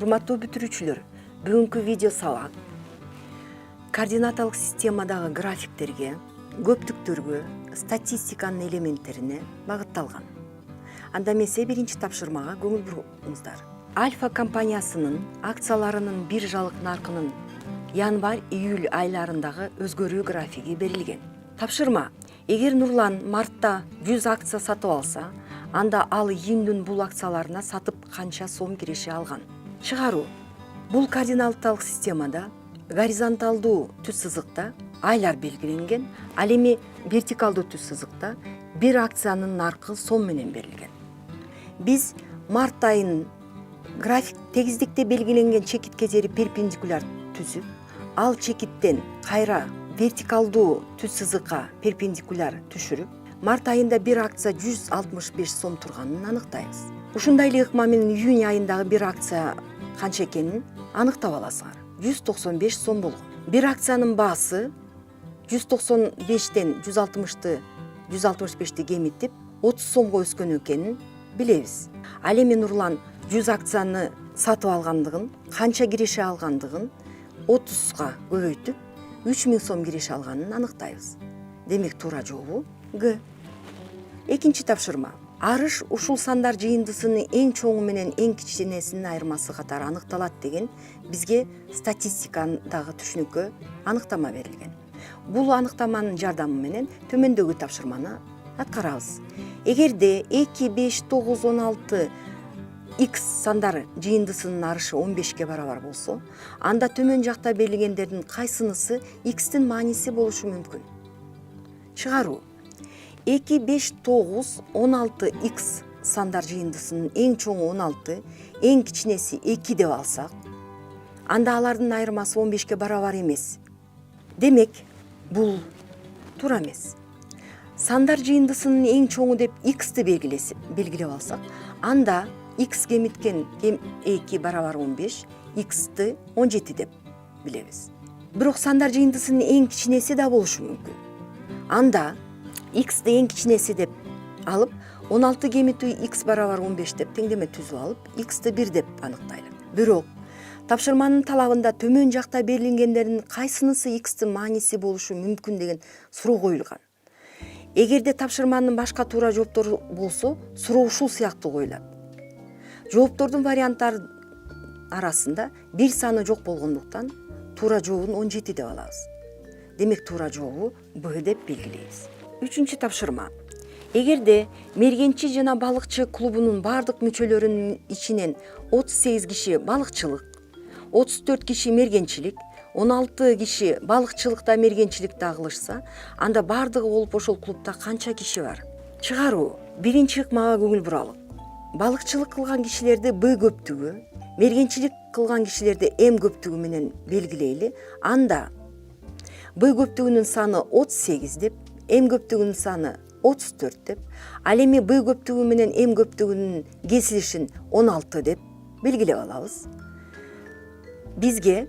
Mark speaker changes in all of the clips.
Speaker 1: Урматтуу бүтүрүүчүлөр, бүгүнкү видео сабак координаталык системадагы графиктерге, көптүктөргө, статистиканын элементтерине багытталган. Анда эмесе биринчи тапшырмага көңүл буруңуздар. Альфа компаниясынын акцияларынын биржалык наркынын январь-июль айларындагы өзгөрүү графиги берилген. Тапшырма: эгер Нурлан мартта 100 акция сатып алса, анда ал июндүн бул акцияларына сатып канча сом киреше алган? Чыгаруу: бул координаталык системада горизонталдуу түз сызыкта айлар белгиленген, ал эми вертикалдуу түз сызыкта бир акциянын наркы сом менен берилген. Биз март айынын график тегиздикте белгиленген чекитке жери перпендикуляр түзүп, ал чекиттен кайра вертикалдуу түз сызыкка перпендикуляр түшүрүп, март айында бир акция 165 сом турганын аныктайбыз. Ушундай эле ыкма менен июнь айындагы бир акция канча экенин аныктап аласыңар. 195 сом болгон. Бир акциянын баасы 195тен 165ти кемитип 30 сомго өскөн экенин билебиз. Ал эми Нурлан 100 акцияны сатып алгандыгын, канча киреше алгандыгын 30га көбөйтүп 3000 сом киреше алганын аныктайбыз. Демек туура жообу Г. Экинчи тапшырма: арыш ушул сандар жыйындысынын эң чоңу менен эң кичинесинин айырмасы катары аныкталат деген бизге статистикадагы түшүнүккө аныктама берилген. Бул аныктаманын жардамы менен төмөндөгү тапшырманы аткарабыз. Эгерде 2, 5, 9, 16 X сандары жыйындысынын арышы 15ке барабар болсо, анда төмөн жакта берилгендердин кайсынысы X'тин мааниси болушу мүмкүн? Чыгаруу: 2, 5, 9, 16 X сандар жыйындысынын эң чоңу 16, эң кичинеси 2 деп алсак, анда алардын айырмасы 15ке барабар эмес. Демек, бул туура эмес. Сандар жыйындысынын эң чоңу деп X'ти белгилеп алсак, анда X кемиткен 2 барабар 15, X'ти 17 деп билебиз. Бирок сандар жыйындысынын эң кичинеси да болушу мүмкүн. Анда X'ти эң кичинеси деп алып, 16 кемитүү X барабар 15 деп теңдеме түзүп алып, X'ти 1 деп аныктайлык. Бирок тапшырманын талабында төмөн жакта берилгендердин кайсынысы X'тин мааниси болушу мүмкүн деген суроо коюлган. Эгерде тапшырманын башка туура жооптору болсо, суроо ушул сыяктуу коюлат. Жооптордун варианттары арасында бир саны жок болгондуктан туура жообун 17 деп алабыз. Демек туура жообу Б деп белгилейбиз. Үчүнчү тапшырма: эгерде мергенчи жана балыкчы клубунун бардык мүчөлөрүнүн ичинен 38 киши балыкчылык, 34 киши мергенчилик, 16 киши балыкчылыкта мергенчиликте кылышса, анда бардыгы болуп ошол клубда канча киши бар? Чыгаруу: биринчи ыкмага көңүл буралык. Балыкчылык кылган кишилерди Б көптүгү, мергенчилик кылган кишилерди М көптүгү менен белгилейли. Анда Б көптүгүнүн саны 38 деп, М көптүгүнүн саны 34 деп, ал эми Б көптүгү менен М көптүгүнүн кесилишин 16 деп белгилеп алабыз. Бизге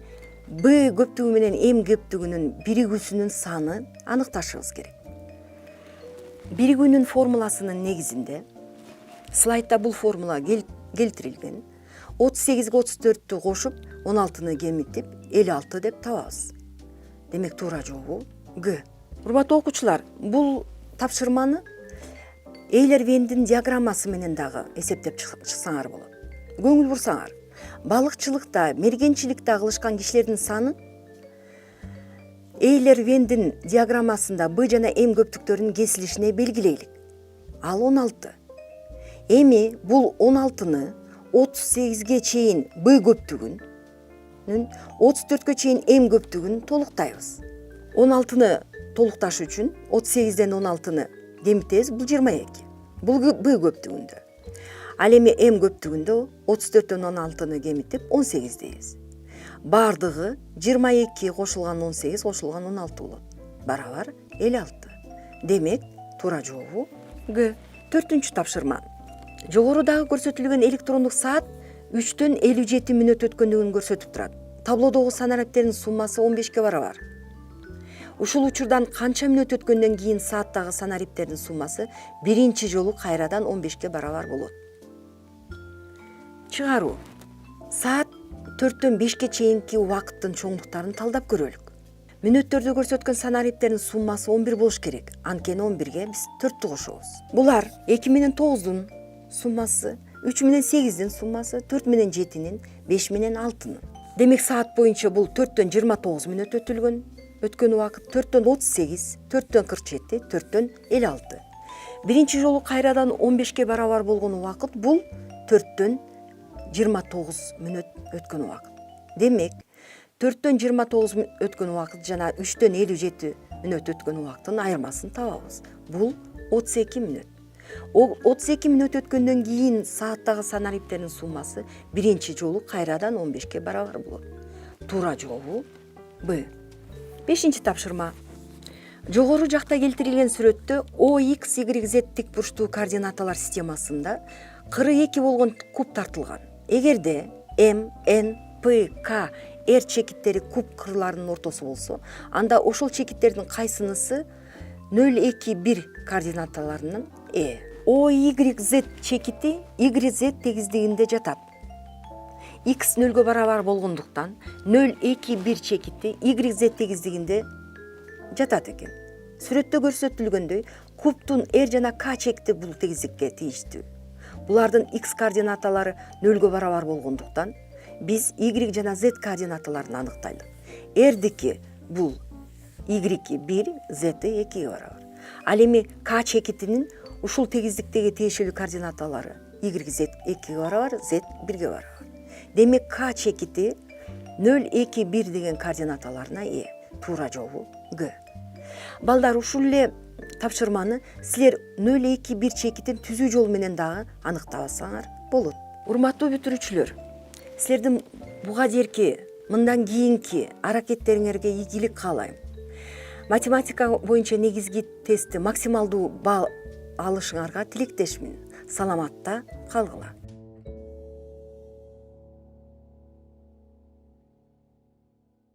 Speaker 1: Б көптүгү менен М көптүгүнүн биригүүсүнүн саны аныкташыбыз керек. Биригүүнүн формуласынын негизинде слайдда бул формула келтирилген. 38ге 34тү кошуп, 16ны кемитип 56 деп табабыз. Демек туура жообу Г. Урматтуу окуучулар, бул тапшырманы Эйлер-Вендин диаграммасы менен дагы эсептеп чыксаңар болот. Көңүл бурсаңар, балыкчылыкта, мергенчиликте кылышкан кишилердин саны Эйлер-Вендин диаграммасында Б жана М көптүктөрүнүн кесилишине белгилейлик. Ал 16. Эми бул 16ны 38ге чейин Б көптүгүнүн, 34кө чейин М көптүгүн толуктайбыз. 16ны толукташ үчүн 38ден 16ны кемитебиз, бул 22. Бул Б көптүгүндө. Ал эми М көптүгүндө 34ден 16ны кемитип 18 дейбиз. Бардыгы 22 кошулган 18 кошулган 16 болот. Барабар 56. Демек туура жообу Г. Төртүнчү тапшырма: жогорудагы көрсөтүлгөн электрондук саат 3төн 57 мүнөт өткөндүгүн көрсөтүп турат. Таблодогу санарептердин суммасы 15ке барабар. Ушул учурдан канча мүнөт өткөндөн кийин сааттагы санарептердин суммасы биринчи жолу кайрадан 15ке барабар болот? Чыгаруу: саат 4-төн 5ке чейинки убакыттын чоңдуктарын талдап көрөлүк. Мүнөттөрдө көрсөткөн санариптердин суммасы 11 болуш керек. Анткени 11ге биз 4-тү кошобуз. Булар 2 менен 9-дун суммасы, 3 менен 8-дин суммасы, 4 менен 7-нин, 5 менен 6-нын. Демек саат боюнча бул 4-төн 29 мүнөт өткөн убакыт, 4-төн 38, 4-төн 47, 4-төн 56. Биринчи жолу кайрадан 15ке барабар болгон убакыт бул 4-төн 29 мүнөт өткөн убакыт. Демек 4-төн 29 өткөн убакыт жана 3-төн 57 мүнөт өткөн убакыттын айырмасын табабыз. Бул 32 мүнөт. 32 мүнөт өткөндөн кийин сааттагы санариптердин суммасы биринчи жолу кайрадан 15ке барабар болот. Туура жообу Б. 5-чи тапшырма. Жогору жакта келтирилген сүрөттө OX, YZ тик бурчтуу координаталар системасында кыры 2 болгон куб тартылган. Эгерде М, Н, П, К, R чекиттери куб кырларынын ортосу болсо, анда ошол чекиттердин кайсынысы 0, 2, 1 координаталарынын OYZ чекити YZ тегиздигинде жатат. X 0-гө барабар болгондуктан 0, 2, 1 чекити YZ тегиздигинде жатат экен. Сүрөттө көрсөтүлгөндөй, кубтун R жана K чекити бул тегиздикке тийиштүү. Булардын X координаталары 0-гө барабар болгондуктан биз Y жана Z координаталарын аныктайлык. R'дики бул Y-и 1, Z-и 2-ге барабар. Ал эми K чекитинин ушул тегиздиктеги тиешелүү координаталары YZ 2-ге барабар, Z 1-ге барабар. Демек K чекити 0, 2, 1 деген координаталарына ээ. Туура жообу Г. Балдар, ушул эле тапшырманы силер 0, 2, 1 чекитин түзүү жол менен дагы аныктабасаңар болот. Урматтуу бүтүрүүчүлөр, силердин буга чейинки, мындан кийинки аракеттериңерге ийгилик каалайм. Математика боюнча негизги тестти максималдуу балл алышыңарга тилектешмин. Саламатта калгыла.